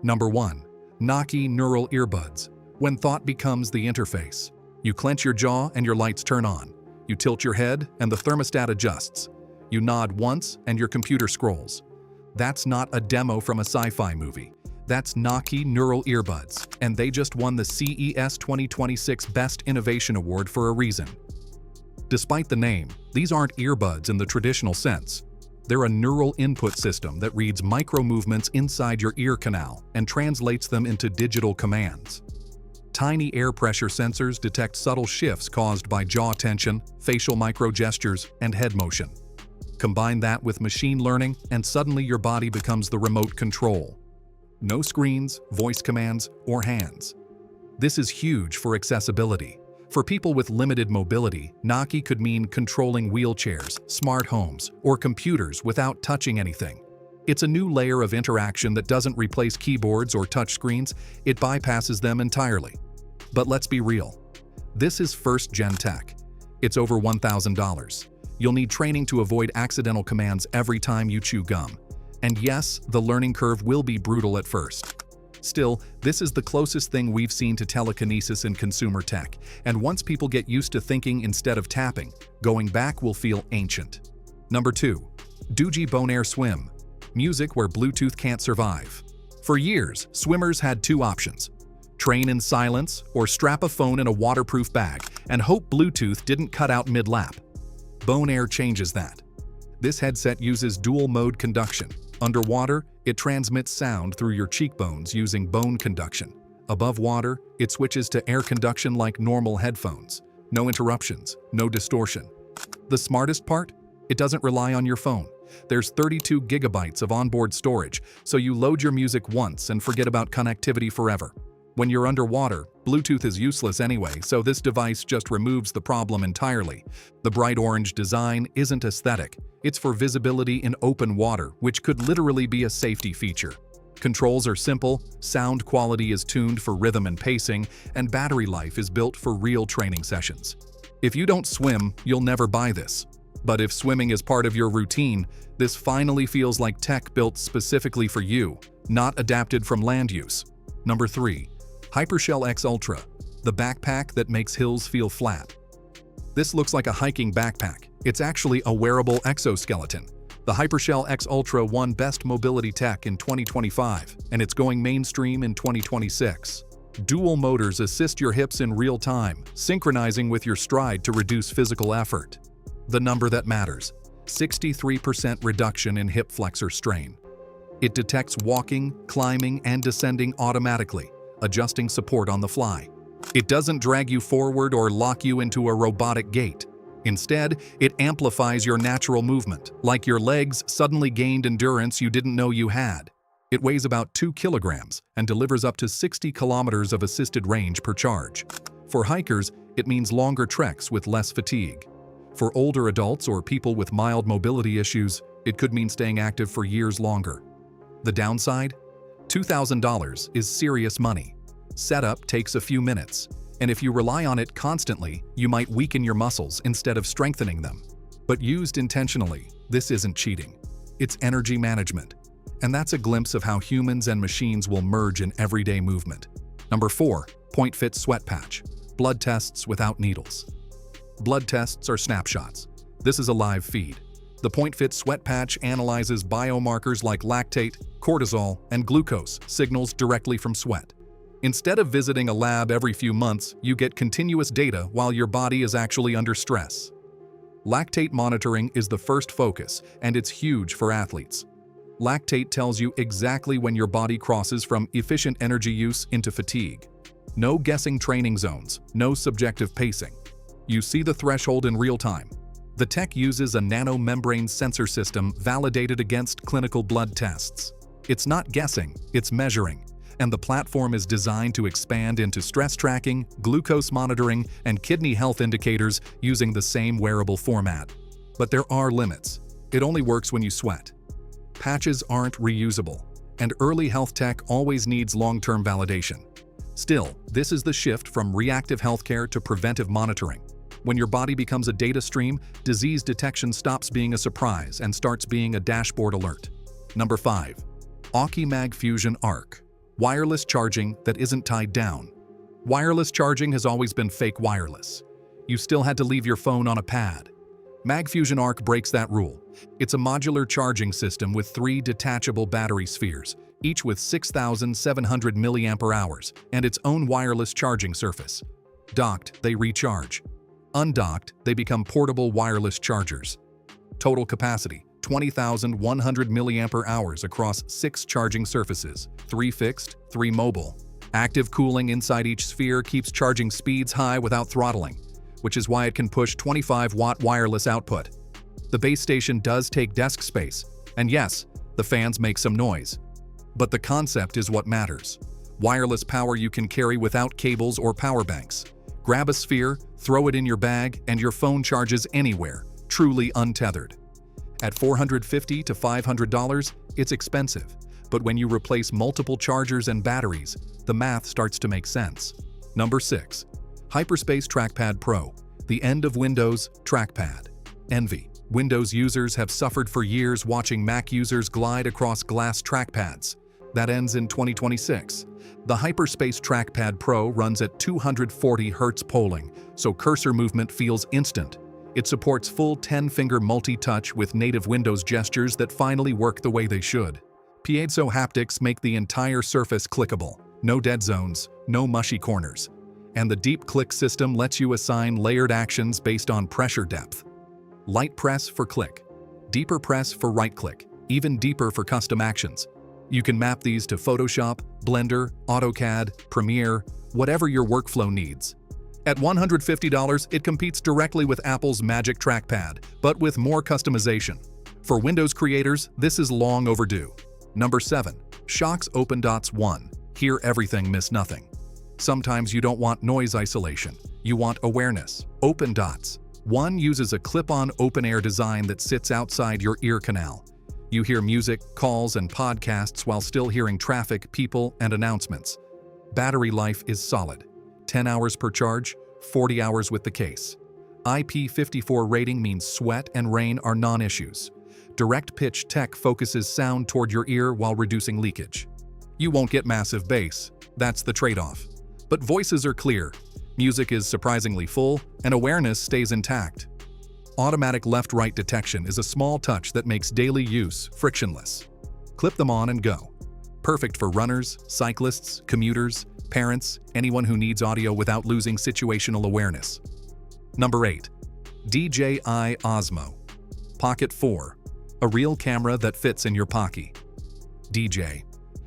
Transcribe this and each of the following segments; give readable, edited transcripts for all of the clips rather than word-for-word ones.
Number 1. Naqi Neural Earbuds. When thought becomes the interface. You clench your jaw and your lights turn on. You tilt your head and the thermostat adjusts. You nod once and your computer scrolls. That's not a demo from a sci-fi movie. That's Naqi Neural Earbuds, and they just won the CES 2026 Best Innovation Award for a reason. Despite the name, these aren't earbuds in the traditional sense. They're a neural input system that reads micro-movements inside your ear canal and translates them into digital commands. Tiny air pressure sensors detect subtle shifts caused by jaw tension, facial micro-gestures, and head motion. Combine that with machine learning, and suddenly your body becomes the remote control. No screens, voice commands, or hands. This is huge for accessibility. For people with limited mobility, Naqi could mean controlling wheelchairs, smart homes, or computers without touching anything. It's a new layer of interaction that doesn't replace keyboards or touchscreens, it bypasses them entirely. But let's be real. This is first-gen tech. It's over $1,000. You'll need training to avoid accidental commands every time you chew gum. And yes, the learning curve will be brutal at first. Still, this is the closest thing we've seen to telekinesis in consumer tech, and once people get used to thinking instead of tapping, going back will feel ancient. Number 2. Doogee BoneAir Swim. Music where Bluetooth can't survive. For years, swimmers had two options: train in silence or strap a phone in a waterproof bag and hope Bluetooth didn't cut out mid-lap. BoneAir changes that. This headset uses dual-mode conduction. Underwater, it transmits sound through your cheekbones using bone conduction. Above water, it switches to air conduction like normal headphones. No interruptions, no distortion. The smartest part? It doesn't rely on your phone. There's 32 gigabytes of onboard storage, so you load your music once and forget about connectivity forever. When you're underwater, Bluetooth is useless anyway, so this device just removes the problem entirely. The bright orange design isn't aesthetic. It's for visibility in open water, which could literally be a safety feature. Controls are simple, sound quality is tuned for rhythm and pacing, and battery life is built for real training sessions. If you don't swim, you'll never buy this. But if swimming is part of your routine, this finally feels like tech built specifically for you, not adapted from land use. Number 3. HyperShell X Ultra, the backpack that makes hills feel flat. This looks like a hiking backpack. It's actually a wearable exoskeleton. The HyperShell X Ultra won Best Mobility Tech in 2025, and it's going mainstream in 2026. Dual motors assist your hips in real time, synchronizing with your stride to reduce physical effort. The number that matters: 63% reduction in hip flexor strain. It detects walking, climbing, and descending automatically, adjusting support on the fly. It doesn't drag you forward or lock you into a robotic gait. Instead, it amplifies your natural movement, like your legs suddenly gained endurance you didn't know you had. It weighs about 2 kilograms and delivers up to 60 kilometers of assisted range per charge. For hikers, it means longer treks with less fatigue. For older adults or people with mild mobility issues, it could mean staying active for years longer. The downside? $2,000 is serious money. Setup takes a few minutes, and if you rely on it constantly, you might weaken your muscles instead of strengthening them. But used intentionally, this isn't cheating. It's energy management. And that's a glimpse of how humans and machines will merge in everyday movement. Number 4. PointFit Sweat Patch. Blood tests without needles. Blood tests are snapshots. This is a live feed. The PointFit Sweat Patch analyzes biomarkers like lactate, cortisol, and glucose signals directly from sweat. Instead of visiting a lab every few months, you get continuous data while your body is actually under stress. Lactate monitoring is the first focus, and it's huge for athletes. Lactate tells you exactly when your body crosses from efficient energy use into fatigue. No guessing training zones, no subjective pacing. You see the threshold in real time. The tech uses a nanomembrane sensor system validated against clinical blood tests. It's not guessing, it's measuring. And the platform is designed to expand into stress tracking, glucose monitoring, and kidney health indicators using the same wearable format. But there are limits. It only works when you sweat. Patches aren't reusable, and early health tech always needs long-term validation. Still, this is the shift from reactive healthcare to preventive monitoring. When your body becomes a data stream, disease detection stops being a surprise and starts being a dashboard alert. Number 5. Aukey Mag Fusion Arc. Wireless charging that isn't tied down. Wireless charging has always been fake wireless. You still had to leave your phone on a pad. MagFusion Arc breaks that rule. It's a modular charging system with 3 detachable battery spheres, each with 6,700 mAh, and its own wireless charging surface. Docked, they recharge. Undocked, they become portable wireless chargers. Total capacity, 20,100 mAh across 6 charging surfaces, 3 fixed, 3 mobile. Active cooling inside each sphere keeps charging speeds high without throttling, which is why it can push 25-watt wireless output. The base station does take desk space, and yes, the fans make some noise. But the concept is what matters. Wireless power you can carry without cables or power banks. Grab a sphere, throw it in your bag, and your phone charges anywhere, truly untethered. At $450 to $500, it's expensive, but when you replace multiple chargers and batteries, the math starts to make sense. Number 6. Hyperspace Trackpad Pro, the end of Windows Trackpad. Envy. Windows users have suffered for years watching Mac users glide across glass trackpads. That ends in 2026. The Hyperspace Trackpad Pro runs at 240 Hz polling, so cursor movement feels instant. It supports full 10-finger multi-touch with native Windows gestures that finally work the way they should. Piezo haptics make the entire surface clickable. No dead zones, no mushy corners. And the deep click system lets you assign layered actions based on pressure depth. Light press for click, deeper press for right click, even deeper for custom actions. You can map these to Photoshop, Blender, AutoCAD, Premiere, whatever your workflow needs. At $150, it competes directly with Apple's Magic Trackpad, but with more customization. For Windows creators, this is long overdue. Number 7. Shokz OpenDots 1. Hear everything, miss nothing. Sometimes you don't want noise isolation. You want awareness. OpenDots 1 uses a clip-on open-air design that sits outside your ear canal. You hear music, calls, and podcasts while still hearing traffic, people, and announcements. Battery life is solid. 10 hours per charge, 40 hours with the case. IP54 rating means sweat and rain are non-issues. Direct pitch tech focuses sound toward your ear while reducing leakage. You won't get massive bass. That's the trade-off. But voices are clear, music is surprisingly full, and awareness stays intact. Automatic left-right detection is a small touch that makes daily use frictionless. Clip them on and go. Perfect for runners, cyclists, commuters, parents, anyone who needs audio without losing situational awareness. Number 8. DJI Osmo Pocket 4, a real camera that fits in your pocket. DJ.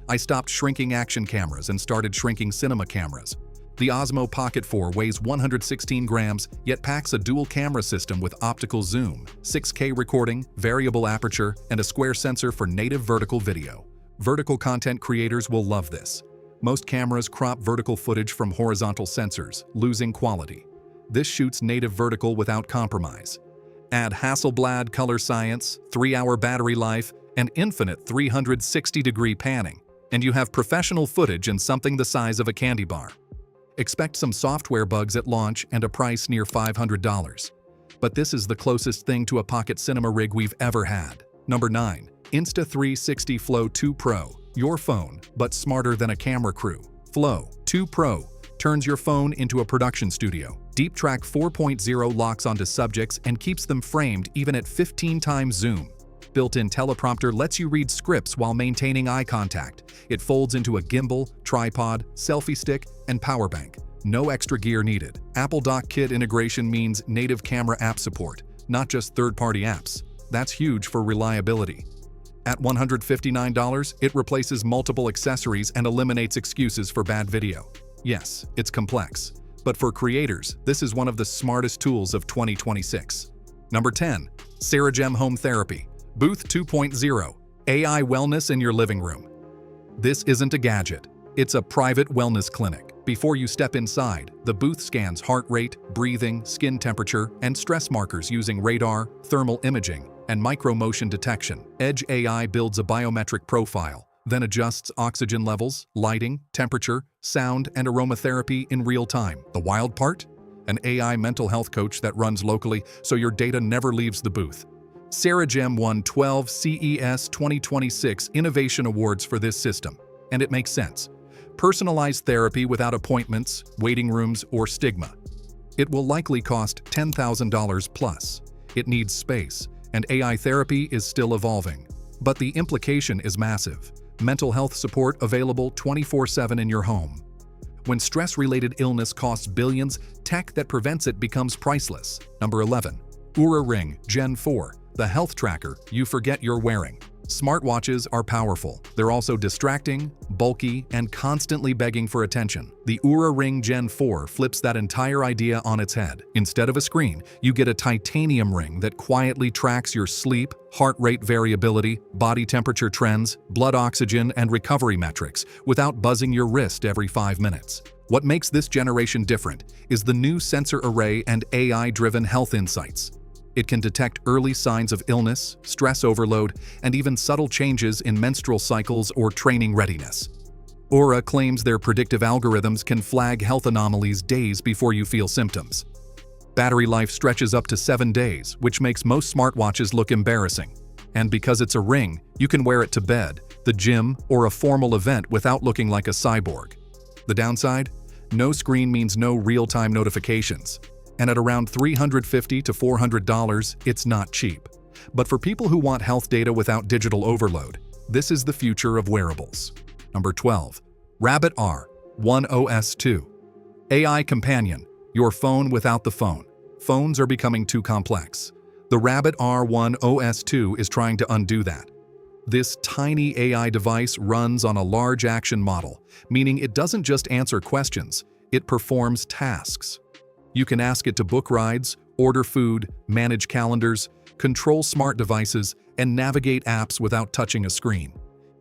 I stopped shrinking action cameras and started shrinking cinema cameras. The Osmo Pocket 4 weighs 116 grams, yet packs a dual camera system with optical zoom, 6K recording, variable aperture, and a square sensor for native vertical video. Vertical content creators will love this. Most cameras crop vertical footage from horizontal sensors, losing quality. This shoots native vertical without compromise. Add Hasselblad color science, 3-hour battery life, and infinite 360-degree panning, and you have professional footage in something the size of a candy bar. Expect some software bugs at launch and a price near $500. But this is the closest thing to a pocket cinema rig we've ever had. Number 9. Insta360 Flow 2 Pro. Your phone, but smarter than a camera crew. Flow 2 Pro turns your phone into a production studio. Deep Track 4.0 locks onto subjects and keeps them framed even at 15 times zoom. Built-in teleprompter lets you read scripts while maintaining eye contact. It folds into a gimbal, tripod, selfie stick, and power bank. No extra gear needed. Apple Dock Kit integration means native camera app support, not just third-party apps. That's huge for reliability. At $159, it replaces multiple accessories and eliminates excuses for bad video. Yes, it's complex, but for creators, this is one of the smartest tools of 2026. Number 10. CeraGem Home Therapy. Booth 2.0, AI wellness in your living room. This isn't a gadget, it's a private wellness clinic. Before you step inside, the booth scans heart rate, breathing, skin temperature, and stress markers using radar, thermal imaging, and micro-motion detection. Edge AI builds a biometric profile, then adjusts oxygen levels, lighting, temperature, sound, and aromatherapy in real time. The wild part? An AI mental health coach that runs locally so your data never leaves the booth. CeraGem won 12 CES 2026 Innovation Awards for this system, and it makes sense. Personalized therapy without appointments, waiting rooms, or stigma. It will likely cost $10,000 plus. It needs space, and AI therapy is still evolving. But the implication is massive. Mental health support available 24/7 in your home. When stress-related illness costs billions, tech that prevents it becomes priceless. Number 11. Oura Ring Gen 4, the health tracker you forget you're wearing. Smartwatches are powerful. They're also distracting, bulky, and constantly begging for attention. The Oura Ring Gen 4 flips that entire idea on its head. Instead of a screen, you get a titanium ring that quietly tracks your sleep, heart rate variability, body temperature trends, blood oxygen, and recovery metrics without buzzing your wrist every 5 minutes. What makes this generation different is the new sensor array and AI-driven health insights. It can detect early signs of illness, stress overload, and even subtle changes in menstrual cycles or training readiness. Oura claims their predictive algorithms can flag health anomalies days before you feel symptoms. Battery life stretches up to 7 days, which makes most smartwatches look embarrassing. And because it's a ring, you can wear it to bed, the gym, or a formal event without looking like a cyborg. The downside? No screen means no real-time notifications. And at around $350 to $400, it's not cheap. But for people who want health data without digital overload, this is the future of wearables. Number 12. Rabbit R1 OS2. AI Companion, your phone without the phone. Phones are becoming too complex. The Rabbit R1 OS2 is trying to undo that. This tiny AI device runs on a large action model, meaning it doesn't just answer questions, it performs tasks. You can ask it to book rides, order food, manage calendars, control smart devices, and navigate apps without touching a screen.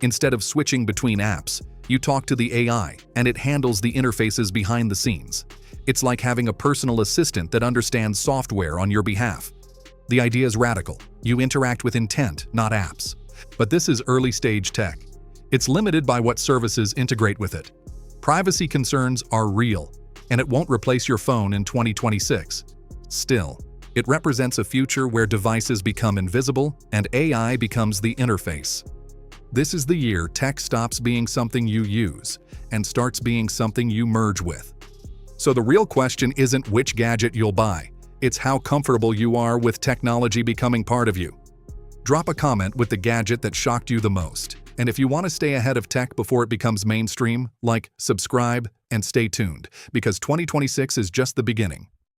Instead of switching between apps, you talk to the AI, and it handles the interfaces behind the scenes. It's like having a personal assistant that understands software on your behalf. The idea is radical. You interact with intent, not apps. But this is early-stage tech. It's limited by what services integrate with it. Privacy concerns are real, and it won't replace your phone in 2026. Still, it represents a future where devices become invisible and AI becomes the interface. This is the year tech stops being something you use and starts being something you merge with. So the real question isn't which gadget you'll buy, it's how comfortable you are with technology becoming part of you. Drop a comment with the gadget that shocked you the most. And if you want to stay ahead of tech before it becomes mainstream, like, subscribe, and stay tuned, because 2026 is just the beginning.